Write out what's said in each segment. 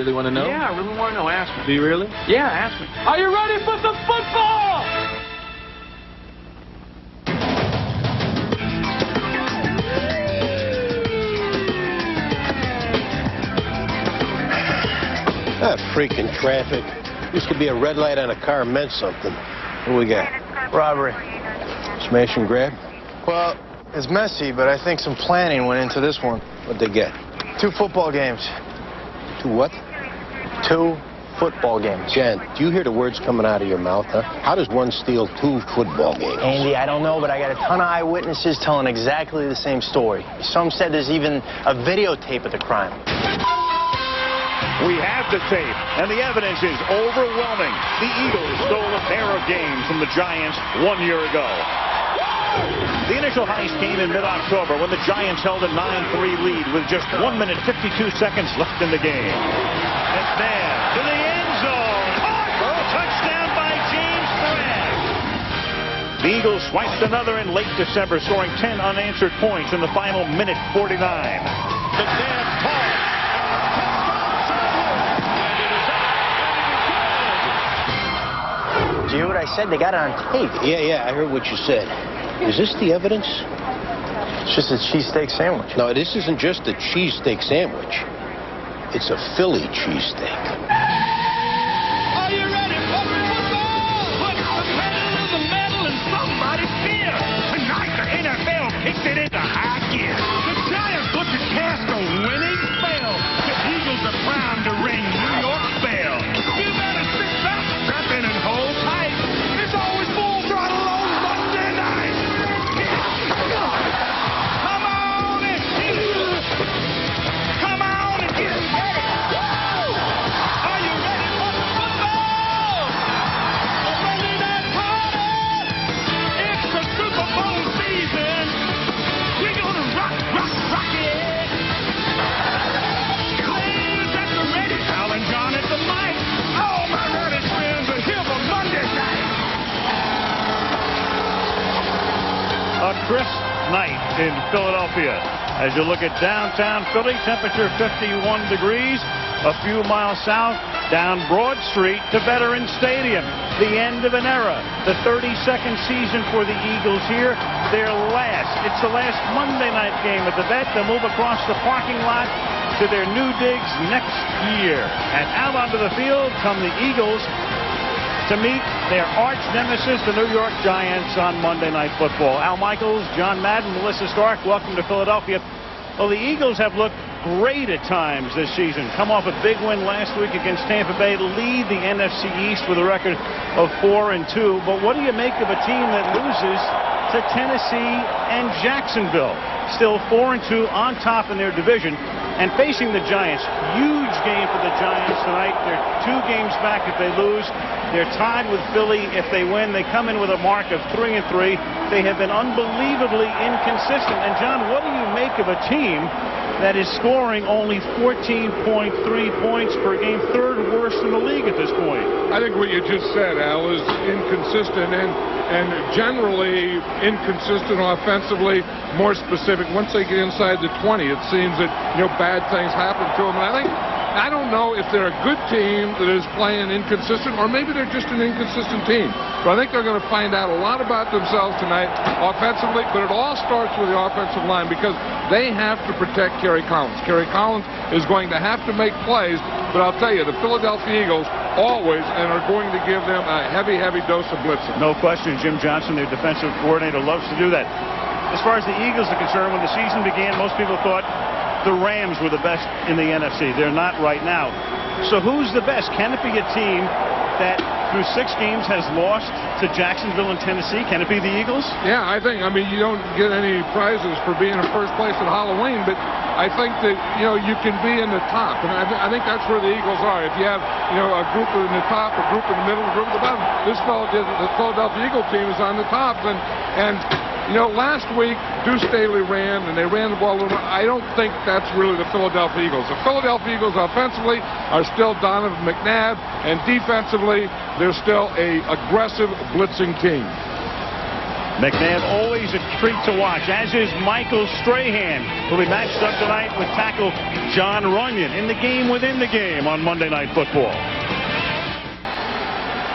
really want to know? Yeah, I really want to know. Ask me. Do you really? Yeah, ask me. Are you ready for some football? That freaking traffic. Used to be a red light on a car meant something. What we got? Robbery. Smash and grab? Well, it's messy, but I think some planning went into this one. What'd they get? 2 football games. 2 what? 2 football games. Jen, do you hear the words coming out of your mouth, huh? How does one steal 2 football games? Andy, I don't know, but I got a ton of eyewitnesses telling exactly the same story. Some said there's even a videotape of the crime. We have the tape, and the evidence is overwhelming. The Eagles stole a pair of games from the Giants 1 year ago. The initial heist came in mid-October when the Giants held a 9-3 lead with just 1 minute 52 seconds left in the game. McNabb to the end zone. Caught! Touchdown by James Bragg. The Eagles swiped another in late December, scoring 10 unanswered points in the final minute 49. McNabb caught. Do you hear what I said? They got it on tape. Yeah, I heard what you said. Is this the evidence? It's just a cheesesteak sandwich. No, this isn't just a cheesesteak sandwich. It's a Philly cheesesteak. Are you ready for football? Put the pedal to the metal and somebody's fear. Tonight the NFL kicks it into high gear. The Giants look at cast a winning spell. The Eagles are primed to ring New York's bell. You better sit back, strap in and hold tight. It's always full throttle on Monday night. Come on and get it. Come on and get it. Are you ready for the football? A Monday night party. It's the Super Bowl season. We're gonna rock it. Players at the ready, Al and John at the mic. All my ready friends are here for Monday night. A crisp night in Philadelphia. As you look at downtown Philly, temperature 51 degrees. A few miles south, down Broad Street to Veterans Stadium. The end of an era. The 32nd season for the Eagles here. Their last. It's the last Monday night game at the Vet. They'll move across the parking lot to their new digs next year. And out onto the field come the Eagles to meet their arch nemesis, the New York Giants, on Monday Night Football. Al Michaels, John Madden, Melissa Stark, welcome to Philadelphia. Well, the Eagles have looked great at times this season. Come off a big win last week against Tampa Bay, lead the NFC East with a record of 4-2. But what do you make of a team that loses to Tennessee and Jacksonville? Still 4-2 on top in their division and facing the Giants. Huge game for the Giants tonight. They're 2 games back if they lose. They're tied with Philly if they win. They come in with a mark of 3-3. They have been unbelievably inconsistent. And John, what do you make of a team that is scoring only 14.3 points per game, 3rd worst in the league at this point? I think what you just said, Al, is inconsistent and generally inconsistent offensively. More specific, once they get inside the 20, it seems that bad things happen to them. And I don't know if they're a good team that is playing inconsistent, or maybe they're just an inconsistent team. But I think they're going to find out a lot about themselves tonight offensively, but it all starts with the offensive line because they have to protect Kerry Collins. Kerry Collins is going to have to make plays, but I'll tell you, the Philadelphia Eagles always and are going to give them a heavy dose of blitzing. No question, Jim Johnson, their defensive coordinator, loves to do that. As far as the Eagles are concerned, when the season began, most people thought the Rams were the best in the NFC. They're not right now. So who's the best? Can it be a team that through 6 games has lost to Jacksonville and Tennessee? Can it be the Eagles? Yeah, I mean, you don't get any prizes for being in first place at Halloween, but I think that, you can be in the top. And I think that's where the Eagles are. If you have, a group in the top, a group in the middle, a group at the bottom, the Philadelphia Eagle team is on the top. And last week, Deuce Staley ran, and they ran the ball a little. I don't think that's really the Philadelphia Eagles. The Philadelphia Eagles offensively are still Donovan McNabb, and defensively, they're still a aggressive blitzing team. McNabb always a treat to watch, as is Michael Strahan, who will be matched up tonight with tackle John Runyon in the game within the game on Monday Night Football.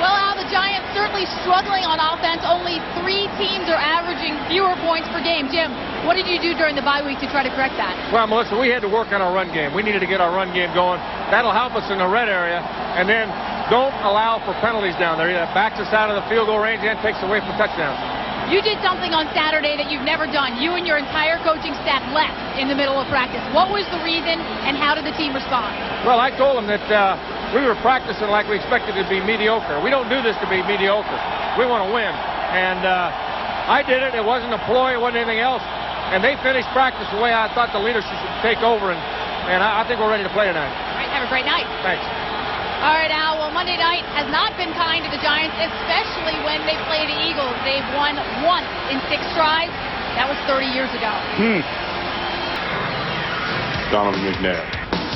Well, Al, the Giants certainly struggling on offense. Only 3 teams are averaging fewer points per game. Jim, what did you do during the bye week to try to correct that? Well, Melissa, we had to work on our run game. We needed to get our run game going. That'll help us in the red area. And then don't allow for penalties down there. That backs us out of the field goal range and takes away from touchdowns. You did something on Saturday that you've never done. You and your entire coaching staff left in the middle of practice. What was the reason, and how did the team respond? Well, I told them that we were practicing like we expected to be mediocre. We don't do this to be mediocre. We want to win. And I did it. It wasn't a ploy. It wasn't anything else. And they finished practice the way I thought the leadership should take over. And I think we're ready to play tonight. All right, have a great night. Thanks. All right, Al, well, Monday night has not been kind to the Giants, especially when they play the Eagles. They've won once in 6 tries. That was 30 years ago. Donovan McNabb,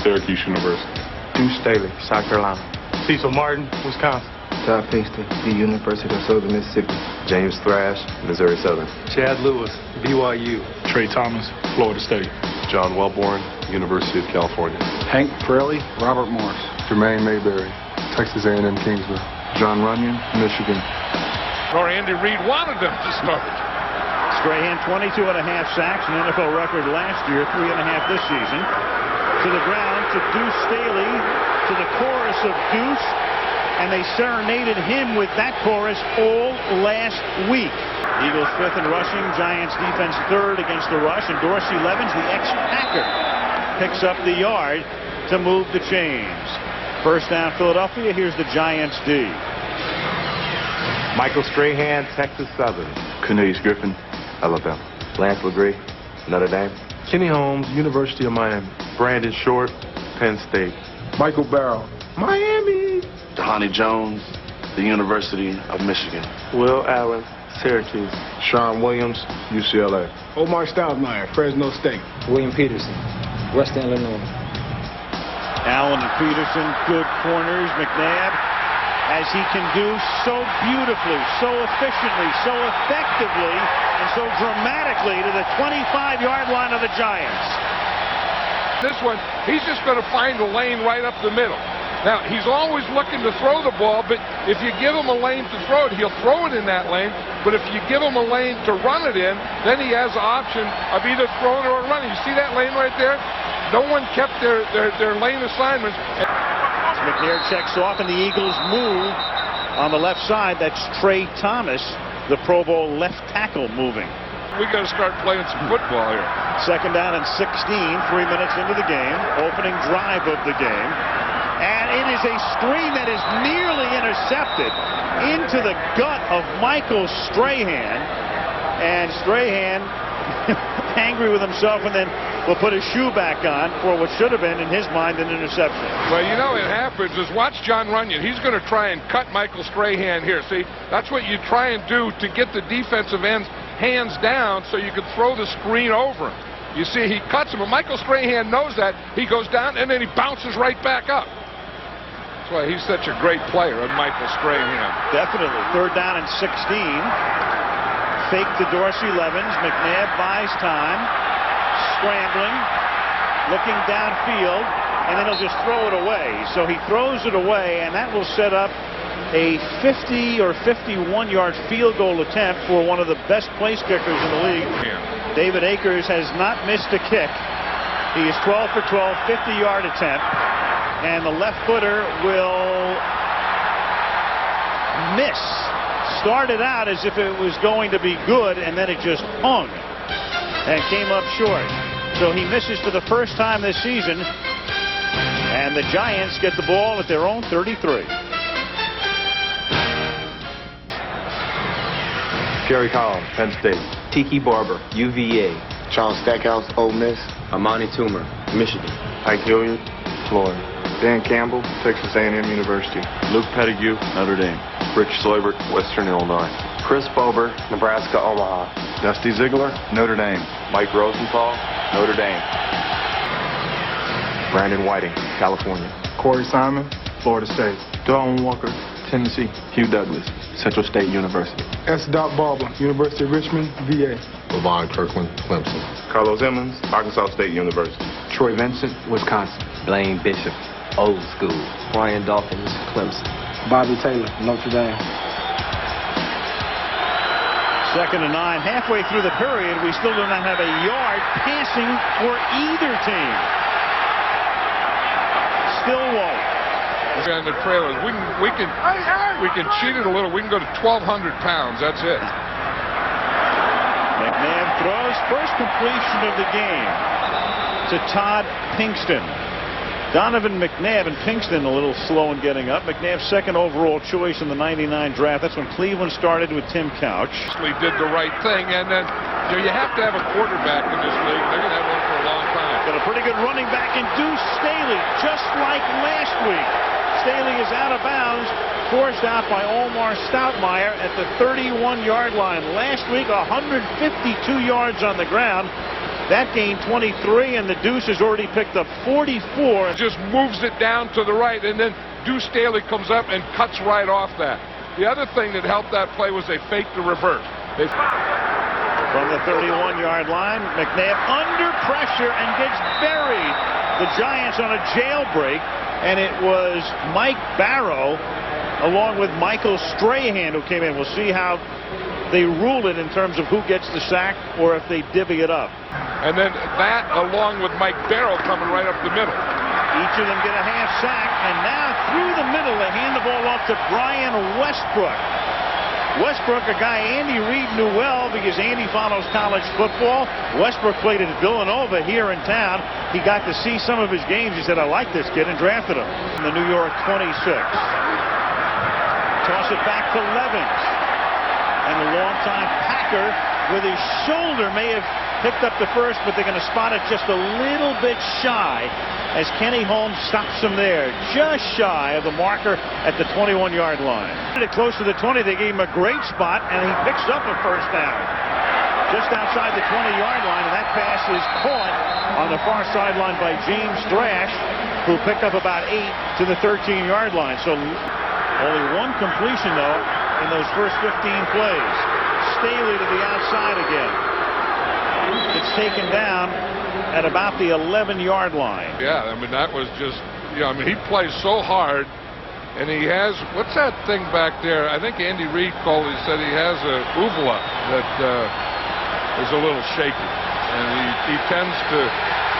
Syracuse University. Deuce Staley, South Carolina. Cecil Martin, Wisconsin. Todd Pinkston, the University of Southern Mississippi. James Thrash, Missouri Southern. Chad Lewis, BYU. Trey Thomas, Florida State. John Wellborn, University of California. Hank Fraley, Robert Morris. Jermaine Mayberry, Texas A&M Kingsville. John Runyon, Michigan. Or Andy Reid wanted them to start. Strahan, 22.5 sacks, an NFL record last year, 3.5 this season. To the ground, to Deuce Staley, to the chorus of Deuce, and they serenaded him with that chorus all last week. Eagles 5th in rushing, Giants defense 3rd against the rush, and Dorsey Levens, the ex-Packer, picks up the yard to move the chains. First down, Philadelphia. Here's the Giants D. Michael Strahan, Texas Southern. Cornelius Griffin, Alabama. Lance LeGree, Notre Dame. Kenny Holmes, University of Miami. Brandon Short, Penn State. Michael Barrow, Miami. Tahani Jones, the University of Michigan. Will Allen, Syracuse. Sean Williams, UCLA. Omar Stoudemire, Fresno State. William Peterson, Western Illinois. Allen and Peterson, good corners. McNabb, as he can do so beautifully, so efficiently, so effectively, and so dramatically to the 25-yard line of the Giants. This one, he's just going to find a lane right up the middle. Now, he's always looking to throw the ball, but if you give him a lane to throw it, he'll throw it in that lane. But if you give him a lane to run it in, then he has the option of either throwing or running. You see that lane right there? No one kept their lane assignments. McNair checks off, and the Eagles move on the left side. That's Trey Thomas, the Pro Bowl left tackle, moving. We got to start playing some football here. Second down and 16, 3 minutes into the game. Opening drive of the game. And it is a screen that is nearly intercepted into the gut of Michael Strahan. And Strahan angry with himself, and then will put his shoe back on for what should have been, in his mind, an interception. Well, you know, it happens is watch John Runyon. He's going to try and cut Michael Strahan here. See, that's what you try and do to get the defensive ends hands down so you can throw the screen over him. You see, he cuts him, and Michael Strahan knows that. He goes down, and then he bounces right back up. That's why he's such a great player, Michael Strahan. Definitely. Third down and 16. Fake to Dorsey Levens. McNabb buys time. Scrambling. Looking downfield. And then he'll just throw it away. So he throws it away, and that will set up a 50 or 51-yard field goal attempt for one of the best place kickers in the league. Yeah. David Akers has not missed a kick. He is 12 for 12, 50-yard attempt. And the left footer will miss. Started out as if it was going to be good, and then it just hung and came up short. So he misses for the first time this season, and the Giants get the ball at their own 33. Kerry Collins, Penn State. Tiki Barber, UVA. Sean Stackhouse, Ole Miss. Amani Toomer, Michigan. Ike Hilliard, Florida. Dan Campbell, Texas A&M University. Luke Pettigrew, Notre Dame. Rich Soybert, Western Illinois. Chris Bober, Nebraska, Omaha. Dusty Ziegler, Notre Dame. Mike Rosenthal, Notre Dame. Brandon Whiting, California. Corey Simon, Florida State. Dalton Walker, Tennessee. Hugh Douglas, Central State University. S. Barber, University of Richmond, VA. LeVon Kirkland, Clemson. Carlos Emmons, Arkansas State University. Troy Vincent, Wisconsin. Blaine Bishop, Old School. Brian Dawkins, Clemson. Bobby Taylor, Notre Dame. 2nd and 9. Halfway through the period, we still do not have a yard passing for either team. Still low. On the trailers, we can cheat it a little. We can go to 1,200 pounds. That's it. McNabb throws, first completion of the game to Todd Pinkston. Donovan McNabb and Pinkston a little slow in getting up. McNabb's 2nd overall choice in the '99 draft. That's when Cleveland started with Tim Couch. He did the right thing, and then you have to have a quarterback in this league. They're going to have one for a long time. Got a pretty good running back in Deuce Staley, just like last week. Staley is out of bounds, forced out by Omar Stoutmire at the 31-yard line. Last week, 152 yards on the ground. That gained 23, and the Deuce has already picked up 44. Just moves it down to the right, and then Deuce Staley comes up and cuts right off that. The other thing that helped that play was they faked the reverse. From the 31-yard line, McNabb under pressure and gets buried. The Giants on a jailbreak. And it was Mike Barrow along with Michael Strahan who came in. We'll see how they rule it in terms of who gets the sack or if they divvy it up. And then that along with Mike Barrow coming right up the middle. Each of them get a half sack, and now through the middle they hand the ball off to Brian Westbrook. Westbrook, a guy Andy Reid knew well because Andy follows college football. Westbrook played at Villanova here in town. He got to see some of his games. He said, I like this kid, and drafted him in the New York 26. Toss it back to Levens. And the longtime Packer with his shoulder may have picked up the first, but they're going to spot it just a little bit shy as Kenny Holmes stops him there, just shy of the marker at the 21-yard line. Close to the 20, they gave him a great spot, and he picks up a first down. Just outside the 20-yard line, and that pass is caught on the far sideline by James Thrash, who picked up about 8 to the 13-yard line. So only one completion, though, in those first 15 plays. Staley to the outside again. It's taken down at about the 11-yard line. Yeah, I mean, that was just, I mean, he plays so hard, and he has, what's that thing back there? I think Andy Reid said he has a uvula that is a little shaky, and he tends to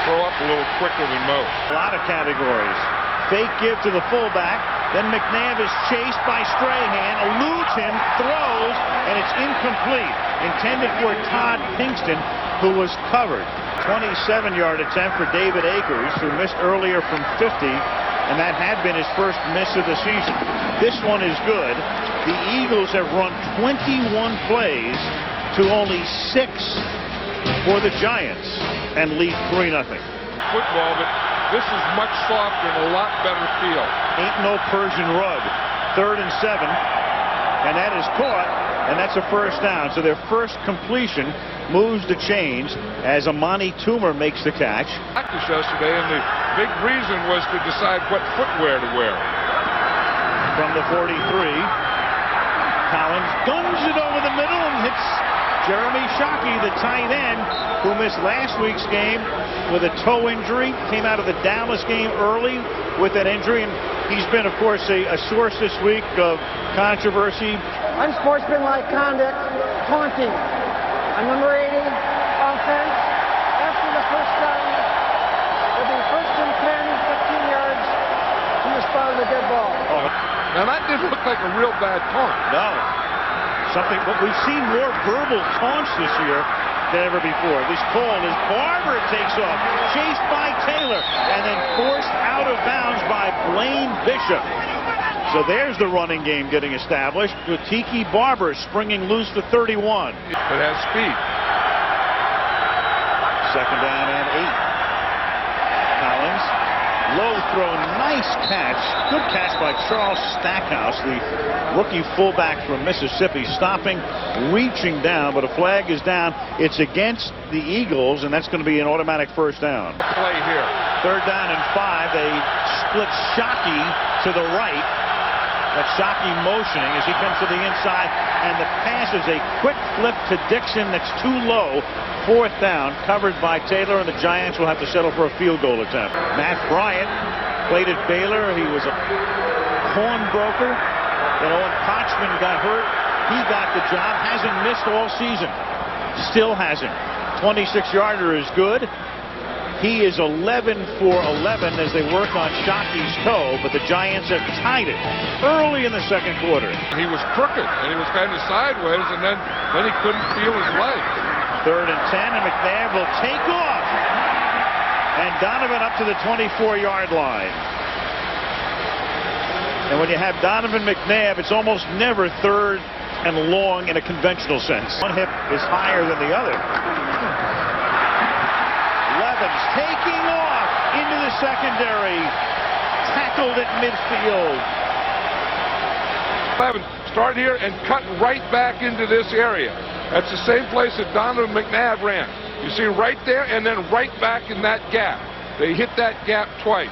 throw up a little quicker than most. A lot of categories. Fake give to the fullback, then McNabb is chased by Strahan, eludes him, throws, and it's incomplete. Intended for Todd Pinkston, who was covered. 27-yard attempt for David Akers, who missed earlier from 50, and that had been his first miss of the season. This one is good. The Eagles have run 21 plays to only 6 for the Giants and lead 3-0. Football, but this is much softer and a lot better feel. Ain't no Persian rug. 3rd and 7, and that is caught, and that's a first down. So their first completion moves the chains as Amani Toomer makes the catch. Practice yesterday, and the big reason was to decide what footwear to wear. From the 43, Collins guns it over the middle and hits Jeremy Shockey, the tight end, who missed last week's game with a toe injury. Came out of the Dallas game early with that injury, and he's been, of course, a source this week of controversy. Unsportsmanlike conduct, taunting. On number 80, offense, after the first down, will be 1st and 10, 15 yards from the spot of the dead ball. Oh, now that didn't look like a real bad taunt. No. Something, but we've seen more verbal taunts this year than ever before. This call is Barber takes off, chased by Taylor, and then forced out of bounds by Blaine Bishop. So there's the running game getting established with Tiki Barber springing loose to 31. It has speed. 2nd down and 8. Collins, low throw, nice catch. Good catch by Charles Stackhouse, the rookie fullback from Mississippi, stopping, reaching down, but a flag is down. It's against the Eagles, and that's going to be an automatic first down. Play here. 3rd down and 5. They split Shockey to the right. That's Shockey motioning as he comes to the inside, and the pass is a quick flip to Dixon that's too low. 4th down, covered by Taylor, and the Giants will have to settle for a field goal attempt. Matt Bryant played at Baylor. He was a pawnbroker. Then Owen Kochman got hurt. He got the job. Hasn't missed all season. Still hasn't. 26-yarder is good. He is 11 for 11 as they work on Shockey's toe, but the Giants have tied it early in the second quarter. He was crooked, and he was kind of sideways, and then he couldn't feel his legs. 3rd and 10, and McNabb will take off. And Donovan up to the 24-yard line. And when you have Donovan McNabb, it's almost never 3rd and long in a conventional sense. One hip is higher than the other. Levens taking off into the secondary. Tackled at midfield. Levens, start here and cut right back into this area. That's the same place that Donovan McNabb ran. You see right there and then right back in that gap. They hit that gap twice.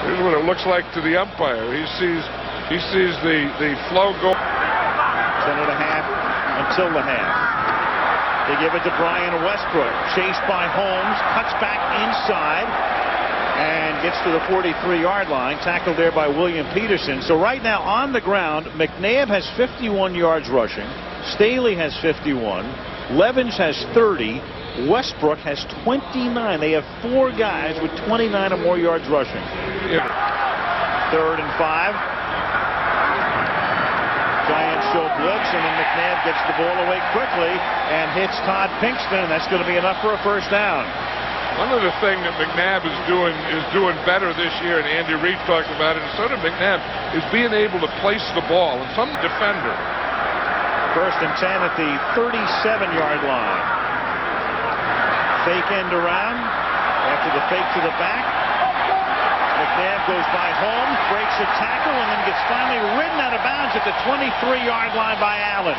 Here's what it looks like to the umpire. He sees the flow go. 10.5 until the half. They give it to Brian Westbrook. Chased by Holmes. Cuts back inside. And gets to the 43-yard line. Tackled there by William Peterson. So right now on the ground, McNabb has 51 yards rushing. Staley has 51. Levens has 30. Westbrook has 29. They have 4 guys with 29 or more yards rushing. 3rd and 5. Giants show blitz, and then McNabb gets the ball away quickly and hits Todd Pinkston, and that's going to be enough for a 1st down. One of the things that McNabb is doing better this year, and Andy Reid talked about it, and so did McNabb, is being able to place the ball, and some defender. 1st and 10 at the 37-yard line. Fake end around after the fake to the back. McNabb goes by Holmes, breaks a tackle, and then gets finally ridden out of bounds at the 23-yard line by Allen.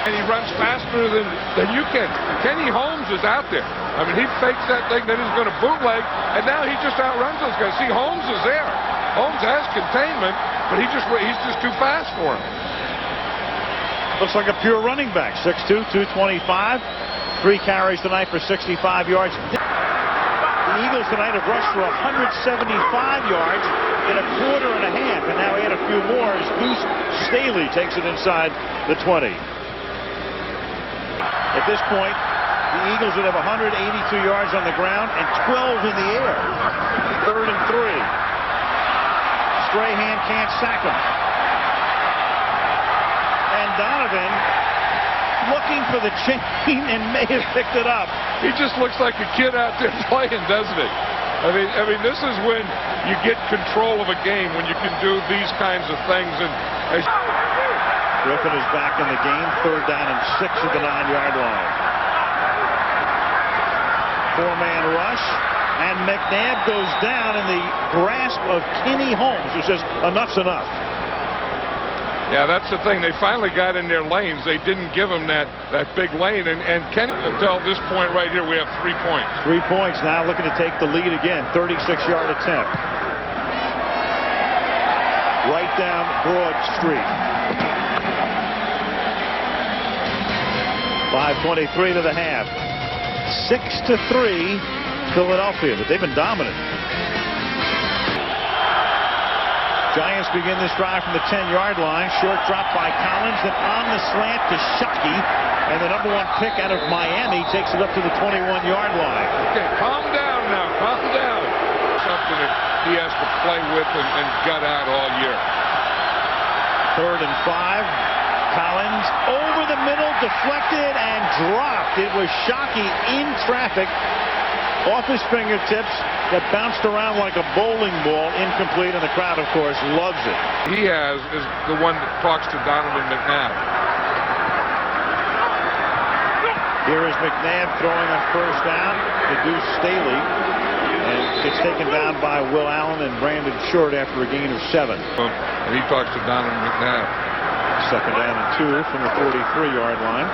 And he runs faster than you can. Kenny Holmes is out there. I mean, he fakes that thing, then he's going to bootleg, and now he just outruns those guys. See, Holmes is there. Holmes has containment, but he's just too fast for him. Looks like a pure running back. 6'2", 225. 3 carries tonight for 65 yards. The Eagles tonight have rushed for 175 yards in a quarter and a half, and now add a few more as Goose Staley takes it inside the 20. At this point, the Eagles would have 182 yards on the ground and 12 in the air. 3rd and 3. Strahan can't sack him. And Donovan looking for the chain and may have picked it up. He just looks like a kid out there playing, doesn't he? I mean, this is when you get control of a game, when you can do these kinds of things. And Griffin is back in the game. 3rd down and 6 at the 9-yard line. 4-man rush, and McNabb goes down in the grasp of Kenny Holmes, who says enough's enough. Yeah, that's the thing. They finally got in their lanes. They didn't give them that big lane. And Kenny, until this point right here, we have 3 points. 3 points now, looking to take the lead again. 36-yard attempt. Right down Broad Street. 5:23 to the half. 6-3 Philadelphia, but they've been dominant. Giants begin this drive from the 10-yard line. Short drop by Collins, then on the slant to Shockey. And the #1 pick out of Miami takes it up to the 21-yard line. Okay, calm down now. Calm down. Something that he has to play with and gut out all year. 3rd and 5. Collins over the middle, deflected and dropped. It was Shockey in traffic. Off his fingertips, that bounced around like a bowling ball, incomplete, and the crowd, of course, loves it. He is the one that talks to Donovan McNabb. Here is McNabb throwing on 1st down to Deuce Staley, and gets taken down by Will Allen and Brandon Short after a gain of 7. And he talks to Donovan McNabb. 2nd down and 2 from the 43-yard line.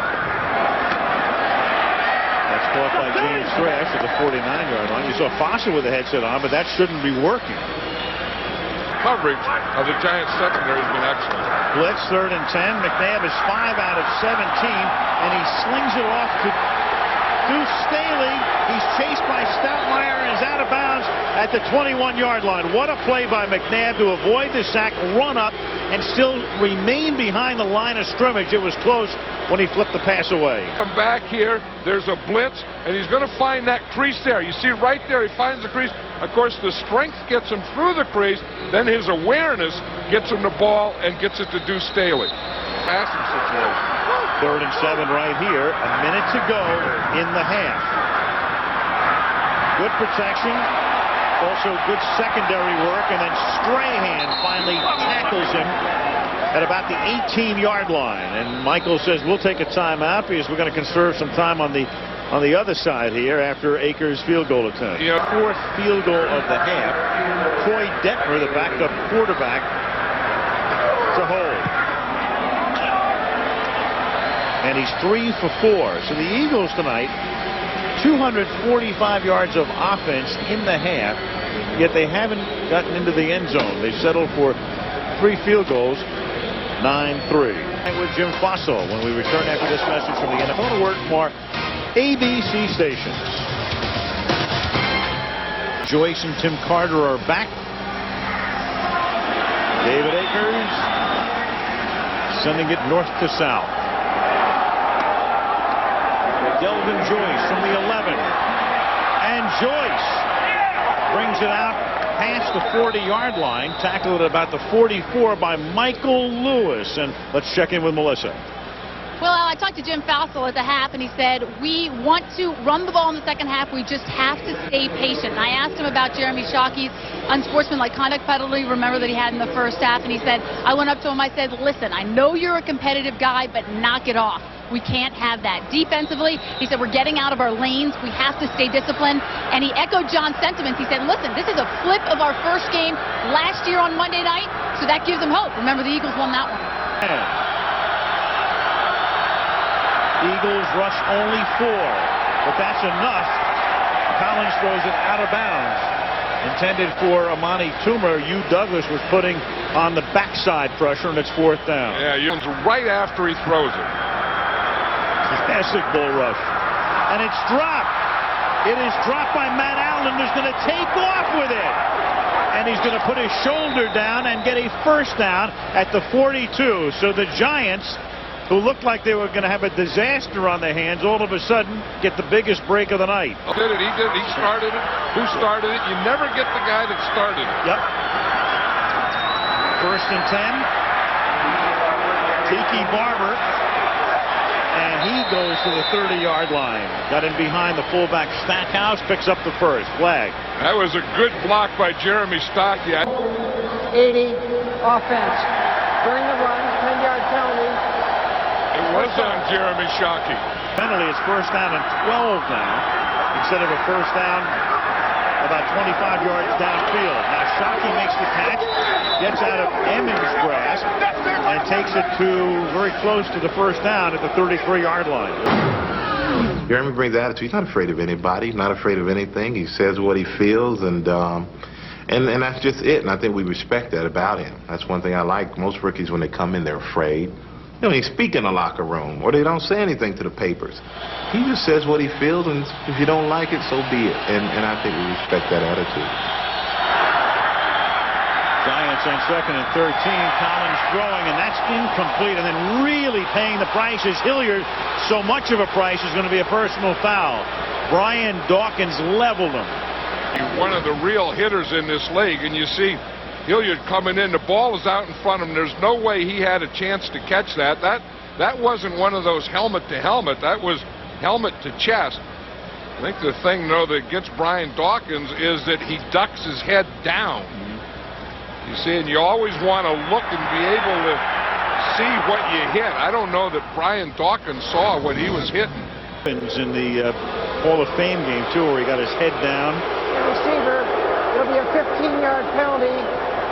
That's caught by James Thrash at the 49-yard line. You saw Foster with the headset on, but that shouldn't be working. coverage of the Giants secondary has been excellent. Blitz, 3rd and 10. McNabb is 5 out of 17, and he slings it off to Deuce Staley. He's chased by Stoutmeyer and is out of bounds at the 21-yard line. What a play by McNabb to avoid the sack, run up, and still remain behind the line of scrimmage. It was close when he flipped the pass away. Come back here, there's a blitz, and he's going to find that crease there. You see right there, he finds the crease. Of course, the strength gets him through the crease, then his awareness gets him the ball and gets it to Deuce Staley. Passing situation. 3rd and 7 right here. A minute to go in the half. Good protection. Also good secondary work. And then Strahan finally tackles him at about the 18-yard line. And Michael says, we'll take a timeout because we're going to conserve some time on the other side here after Akers' field goal attempt. Yeah. 4th field goal of the half. Troy Detmer, the backup quarterback, to hold. And he's 3 for 4. So the Eagles tonight, 245 yards of offense in the half, yet they haven't gotten into the end zone. They settled for 3 field goals, 9-3. And with Jim Fossil when we return after this message from the NFL Network from our ABC stations. Joyce and Tim Carter are back. David Akers sending it north to south. Delvin Joyce from the 11. And Joyce brings it out past the 40-yard line. Tackled at about the 44 by Michael Lewis. And let's check in with Melissa. Well, I talked to Jim Fossil at the half, and he said, we want to run the ball in the second half. We just have to stay patient. And I asked him about Jeremy Shockey's unsportsmanlike conduct penalty, remember, that he had in the first half. And he said, I went up to him, I said, listen, I know you're a competitive guy, but knock it off. We can't have that. Defensively, he said, we're getting out of our lanes. We have to stay disciplined. And he echoed John's sentiments. He said, listen, this is a flip of our first game last year on Monday night, so that gives him hope. Remember, the Eagles won that one. Eagles rush only 4, but that's enough. Collins throws it out of bounds. Intended for Amani Toomer. Hugh Douglas was putting on the backside pressure, and it's 4th down. Yeah, Hughes right after he throws it. Classic bull rush. And it's dropped. It is dropped by Matt Allen, who's going to take off with it. And he's going to put his shoulder down and get a first down at the 42. So the Giants, who looked like they were going to have a disaster on their hands, all of a sudden get the biggest break of the night. He did it. He started it. Who started it? You never get the guy that started it. Yep. 1st and 10. Tiki Barber. And he goes to the 30-yard line. Got in behind the fullback Stackhouse. Picks up the first. Flag. That was a good block by Jeremy Stockey. 80 offense. During the run, 10-yard penalty. It was on Jeremy Shockey. Penalty is 1st down and 12 now, instead of a first down about 25 yards downfield. Now Shockey makes the catch, gets out of Emmons' grasp, and takes it to very close to the first down at the 33-yard line. Jeremy brings attitude. He's not afraid of anybody, not afraid of anything. He says what he feels, and that's just it. And I think we respect that about him. That's one thing I like. Most rookies, when they come in, they're afraid. They don't even speak in the locker room, or they don't say anything to the papers. He just says what he feels, and if you don't like it, so be it. And I think we respect that attitude. Giants on 2nd and 13. Collins throwing, and that's incomplete. And then really paying the price is Hilliard. So much of a price is going to be a personal foul. Brian Dawkins leveled him. One of the real hitters in this league, and you see Hilliard coming in. The ball is out in front of him. There's no way he had a chance to catch that. That wasn't one of those helmet to helmet. That was helmet to chest. I think the thing, though, that gets Brian Dawkins is that he ducks his head down. You see, and you always want to look and be able to see what you hit. I don't know that Brian Dawkins saw what he was hitting. In the Hall of Fame game, too, where he got his head down. The receiver, it'll be a 15-yard penalty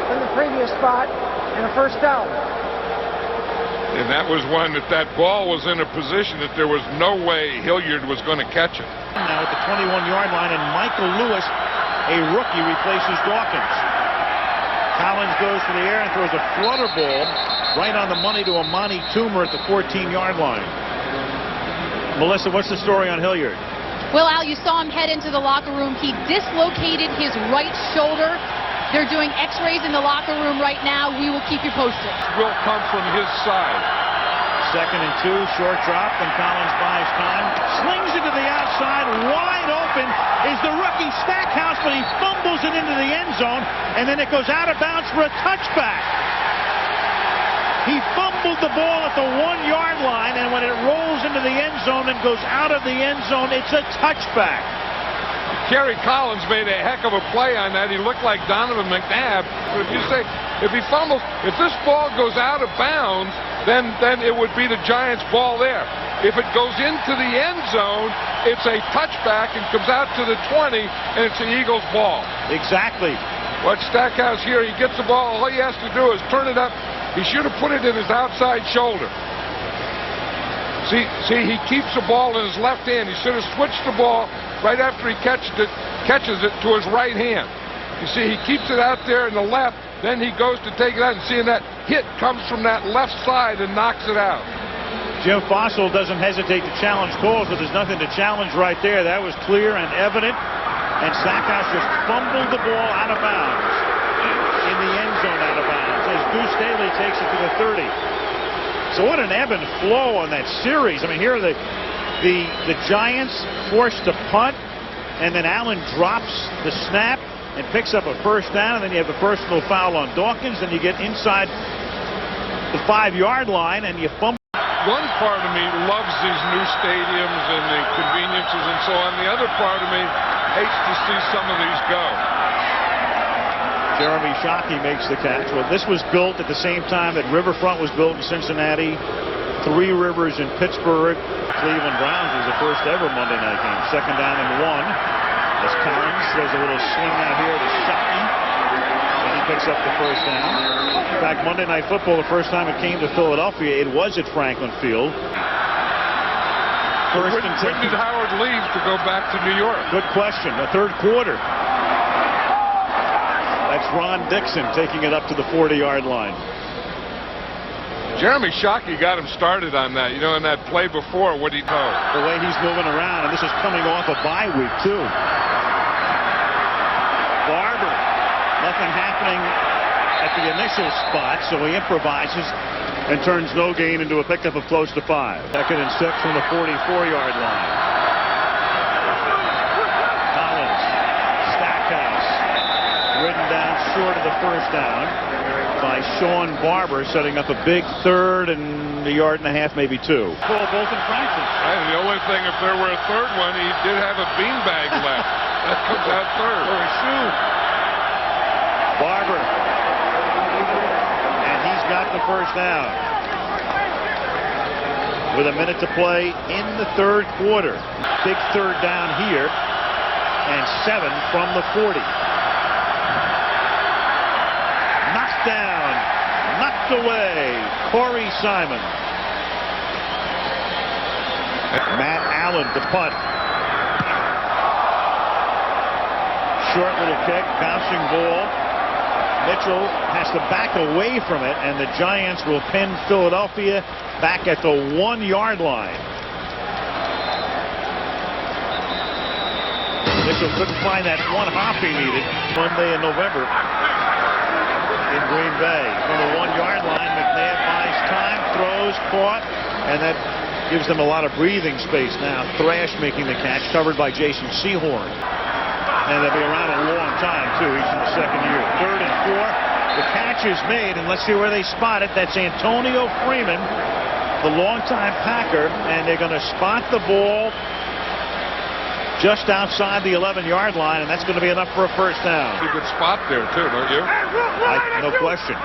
from the previous spot and a first down. And that was one that ball was in a position that there was no way Hilliard was going to catch it. Now at the 21-yard line, and Michael Lewis, a rookie, replaces Dawkins. Collins goes for the air and throws a flutter ball right on the money to Amani Toomer at the 14-yard line. Melissa, what's the story on Hilliard? Well, Al, you saw him head into the locker room. He dislocated his right shoulder. They're doing x-rays in the locker room right now. We will keep you posted. Will come from his side. 2nd and 2, short drop, and Collins buys time. Slings it to the outside, wide open is the rookie Stackhouse, but he fumbles it into the end zone, and then it goes out of bounds for a touchback. He fumbled the ball at the 1-yard line, and when it rolls into the end zone and goes out of the end zone, it's a touchback. Kerry Collins made a heck of a play on that. He looked like Donovan McNabb. But if you say, if he fumbles, if this ball goes out of bounds, then it would be the Giants' ball there. If it goes into the end zone, it's a touchback and comes out to the 20, and it's the Eagles' ball. Exactly. Watch Stackhouse here. He gets the ball. All he has to do is turn it up. He should have put it in his outside shoulder. See, he keeps the ball in his left hand. He should have switched the ball right after he catches it to his right hand. You see, he keeps it out there in the left, then he goes to take it out, and seeing that hit comes from that left side and knocks it out. Jim Fossil doesn't hesitate to challenge calls, but there's nothing to challenge right there. That was clear and evident, and Stackhouse just fumbled the ball out of bounds, in the end zone out of bounds, as Deuce Staley takes it to the 30. So what an ebb and flow on that series. I mean, here are the Giants forced to punt, and then Allen drops the snap and picks up a first down, and then you have a personal foul on Dawkins, and you get inside the 5-yard line, and you fumble. One part of me loves these new stadiums and the conveniences and so on. The other part of me hates to see some of these go. Jeremy Shockey makes the catch. Well, this was built at the same time that Riverfront was built in Cincinnati, Three Rivers in Pittsburgh. Cleveland Browns was the first ever Monday night game. 2nd down and 1. As Collins throws a little swing out here to Shockey, and he picks up the first down. In fact, Monday Night Football, the first time it came to Philadelphia, it was at Franklin Field. When did Howard leave to go back to New York? Good question. The 3rd quarter. That's Ron Dixon taking it up to the 40-yard line. Jeremy Shockey got him started on that. You know, in that play before, what he told. The way he's moving around, and this is coming off a bye week, too. Barber, nothing happening at the initial spot, so he improvises and turns no gain into a pickup of close to 5. 2nd and 6 from the 44-yard line. Collins, Stackhouse, ridden down short of the first down by Sean Barber, setting up a big 3rd and a yard and a half, maybe 2. Pull both infractions. And the only thing, if there were a 3rd one, he did have a beanbag left. That comes out 3rd. Or a shoe. Barber. And he's got the first down. With a minute to play in the 3rd quarter. Big 3rd down here. And 7 from the 40. Knocked down. Knocked away. Corey Simon. Matt Allen to punt. Short little kick, bouncing ball. Mitchell has to back away from it, and the Giants will pin Philadelphia back at the 1-yard line. Mitchell couldn't find that one hop he needed Monday in November in Green Bay. From the 1-yard line, McNabb buys time, throws, caught, and that gives them a lot of breathing space now. Thrash making the catch, covered by Jason Sehorn. And they'll be around a long time, too, each in the 2nd year. 3rd and 4. The catch is made, and let's see where they spot it. That's Antonio Freeman, the longtime Packer, and they're going to spot the ball just outside the 11-yard line, and that's going to be enough for a first down. A good spot there, too, don't you? No question.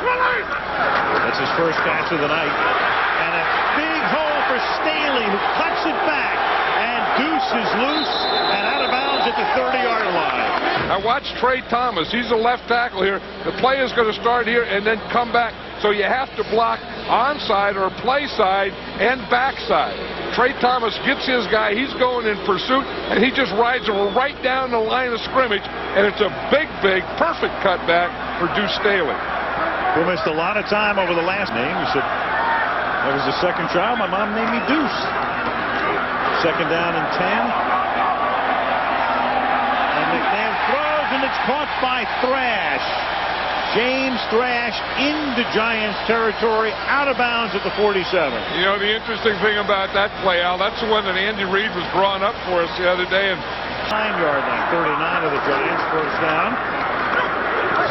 That's his first catch of the night. And a big hole for Staley, who cuts it back. And Deuce is loose and out of bounds at the 30-yard line. Now watch Trey Thomas. He's a left tackle here. The play is going to start here and then come back. So you have to block onside or play side and backside. Trey Thomas gets his guy. He's going in pursuit, and he just rides him right down the line of scrimmage. And it's a big, perfect cutback. for Deuce Staley. Who missed a lot of time over the last name. He said, that was the second child. My mom named me Deuce. Second down and 10. And McNabb throws, and it's caught by Thrash. James Thrash into Giants territory, out of bounds at the 47. You know, the interesting thing about that play, Al, that's the one that Andy Reid was drawing up for us the other day. And 9-yard line, 39 of the Giants, first down.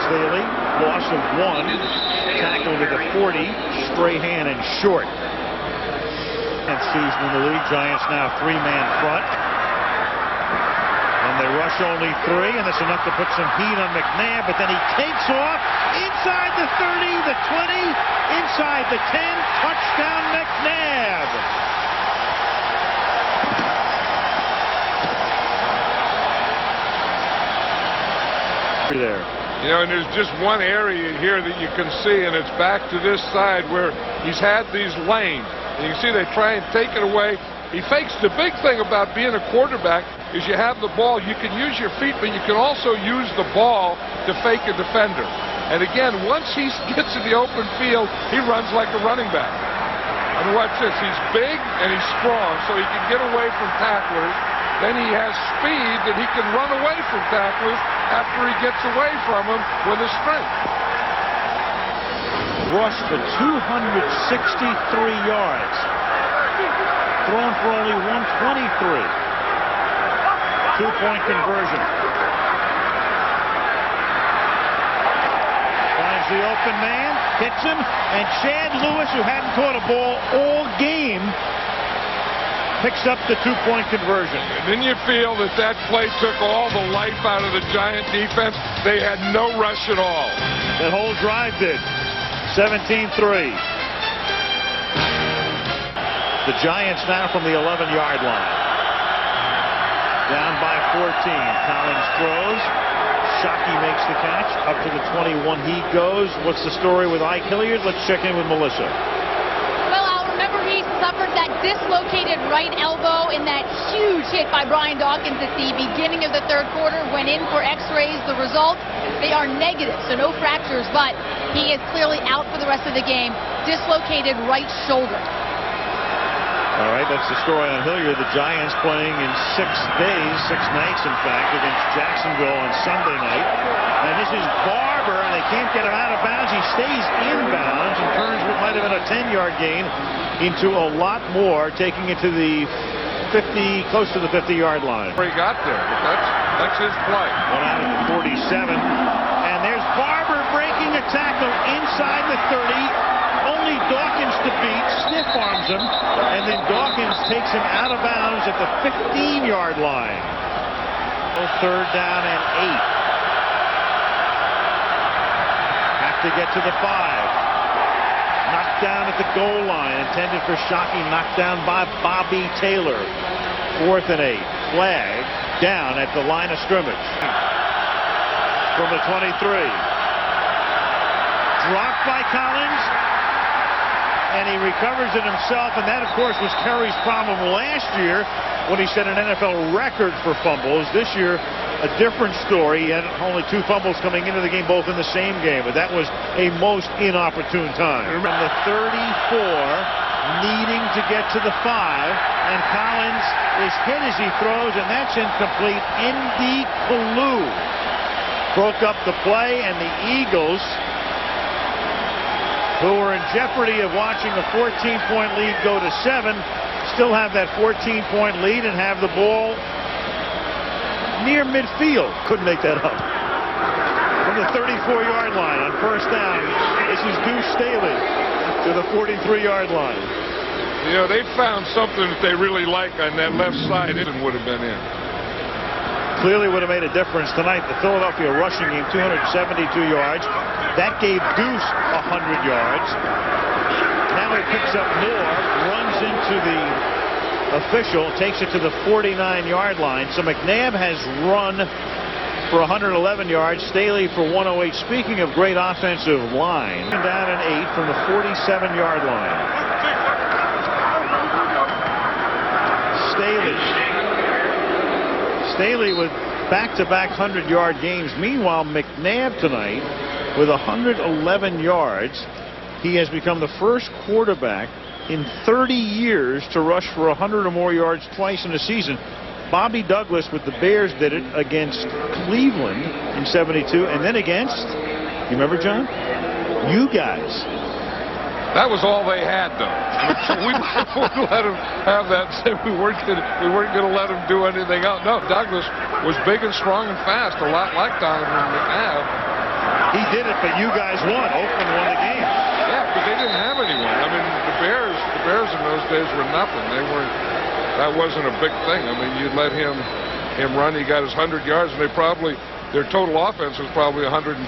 Staley, loss of 1. Tackled at the 40. Strahan and short. And season in the league, Giants now 3-man front. And they rush only 3, and that's enough to put some heat on McNabb, but then he takes off inside the 30, the 20, inside the 10, touchdown McNabb. There. You know, and there's just one area here that you can see, and it's back to this side where he's had these lanes. And you can see they try and take it away. He fakes. The big thing about being a quarterback is you have the ball. You can use your feet, but you can also use the ball to fake a defender. And again, once he gets in the open field, he runs like a running back. And watch this. He's big and he's strong, so he can get away from tacklers. Then he has speed that he can run away from tacklers after he gets away from them with his strength. Rushed for 263 yards. Thrown for only 123. 2-point conversion. Finds the open man, hits him, and Chad Lewis, who hadn't caught a ball all game, picks up the 2-point conversion. And then you feel that that play took all the life out of the Giant defense. They had no rush at all. That whole drive did. 17-3. The Giants now from the 11-yard line. Down by 14. Collins throws. Shockey makes the catch. Up to the 21 he goes. What's the story with Ike Hilliard? Let's check in with Melissa. Well, I'll remember he suffered that dislocated right elbow in that huge hit by Brian Dawkins at the beginning of the third quarter. Went in for x-rays. The result, they are negative, so no fractures, but he is clearly out for the rest of the game. Dislocated right shoulder. All right, that's the story on Hilliard. The Giants playing in 6 days, 6 nights, in fact, against Jacksonville on Sunday night. And this is Barber, and they can't get him out of bounds. He stays in bounds and turns what might have been a 10-yard gain into a lot more, taking it to the 50, close to the 50-yard line. Where he got there, but that's his play. One out at the 47, and there's Barber breaking a tackle inside the 30. Only Dawkins to beat, stiff arms him, and then Dawkins takes him out of bounds at the 15-yard line. Third down and 8. Have to get to the 5. Knocked down at the goal line, intended for Shockey, knocked down by Bobby Taylor. 4th and 8. Flag down at the line of scrimmage. From the 23. Dropped by Collins. And he recovers it himself, and that, of course, was Kerry's problem last year when he set an NFL record for fumbles. This year, a different story. He had only 2 fumbles coming into the game, both in the same game, but that was a most inopportune time. From the 34, needing to get to the 5, and Collins is hit as he throws, and that's incomplete. Indy Kalu broke up the play, and the Eagles, who are in jeopardy of watching a 14-point lead go to 7, still have that 14-point lead and have the ball near midfield. Couldn't make that up. From the 34-yard line on first down, this is Deuce Staley to the 43-yard line. You know, they found something that they really like on that left side. It would have been in. Clearly would have made a difference tonight. The Philadelphia rushing game, 272 yards. That gave Deuce 100 yards. Now he picks up more, runs into the official, takes it to the 49-yard line. So McNabb has run for 111 yards, Staley for 108. Speaking of great offensive line, down an 8 from the 47-yard line. Staley with back-to-back 100-yard games. Meanwhile, McNabb tonight with 111 yards. He has become the first quarterback in 30 years to rush for 100 or more yards twice in a season. Bobby Douglas with the Bears did it against Cleveland in '72, and then against, you remember, John? You guys. That was all they had, though. So we wouldn't let him have that. We weren't going to let him do anything else. No, Douglas was big and strong and fast, a lot like Donovan McNabb. He did it, but you guys won. Oakland won the game. Yeah, but they didn't have anyone. I mean, the Bears in those days were nothing. They weren't. That wasn't a big thing. I mean, you'd let him run. He got his 100 yards, and their total offense was probably 115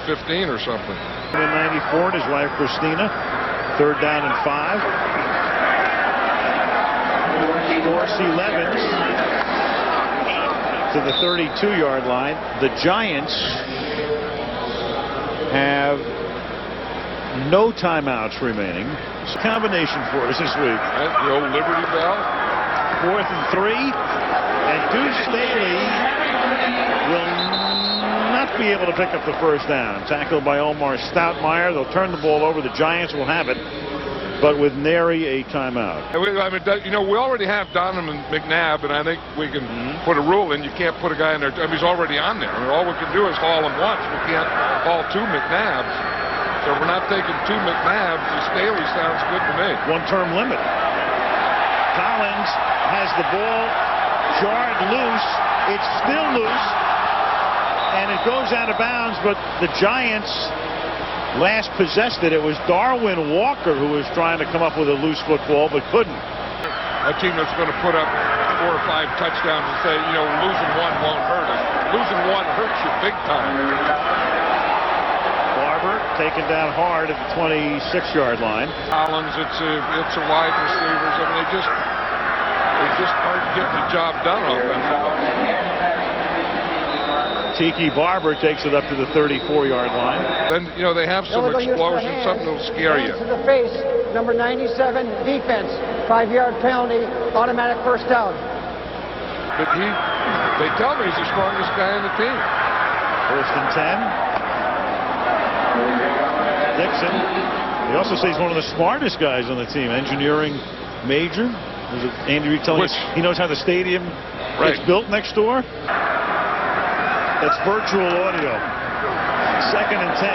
or something. In '94, his wife Christina, 3rd down and 5. Dorsey Levens to the 32-yard line. The Giants have no timeouts remaining. It's a combination for us this week. The old Liberty Bell. 4th and 3, and Deuce Staley will not be able to pick up the first down. Tackled by Omar Stoutmire. They'll turn the ball over. The Giants will have it, but with nary a timeout. I mean, we already have Donovan McNabb, and I think we can put a rule in. You can't put a guy in there. I mean, he's already on there. I mean, all we can do is haul him once. We can't haul 2 McNabbs. So we're not taking 2 McNabbs. The Staley sounds good to me. One-term limit. Collins has the ball jarred loose. It's still loose, and it goes out of bounds, but the Giants last possessed it. It was Darwin Walker who was trying to come up with a loose football, but couldn't. A team that's going to put up 4 or 5 touchdowns and say, losing one won't hurt us. Losing one hurts you big time. Barber taken down hard at the 26-yard line. Collins, it's a wide receivers. I mean, they just aren't getting the job done offensively. Tiki Barber takes it up to the 34-yard line. Then, they have some explosion, something that'll scare you. To the face, number 97, defense, 5-yard penalty, automatic first down. But they tell me he's the strongest guy on the team. 1st and 10. Dixon. He also says he's one of the smartest guys on the team. Engineering major. Andy Reid telling us he knows how the stadium gets built next door. That's virtual audio. 2nd and 10.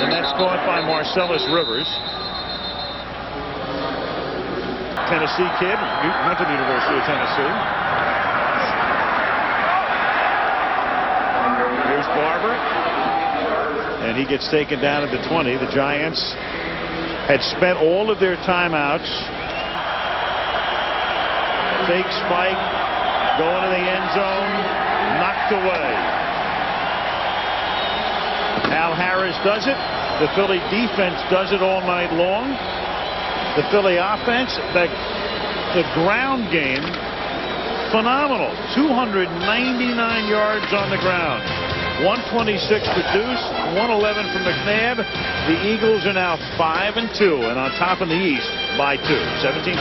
And that's caught by Marcellus Rivers. Tennessee kid, went to the University of Tennessee. Here's Barber. And he gets taken down at the 20. The Giants had spent all of their timeouts. Fake spike, going to the end zone, knocked away. Al Harris does it. The Philly defense does it all night long. The Philly offense, the ground game, phenomenal. 299 yards on the ground. 126 for Deuce, 111 for McNabb. The Eagles are now 5-2 and on top in the East by 2, 17-3.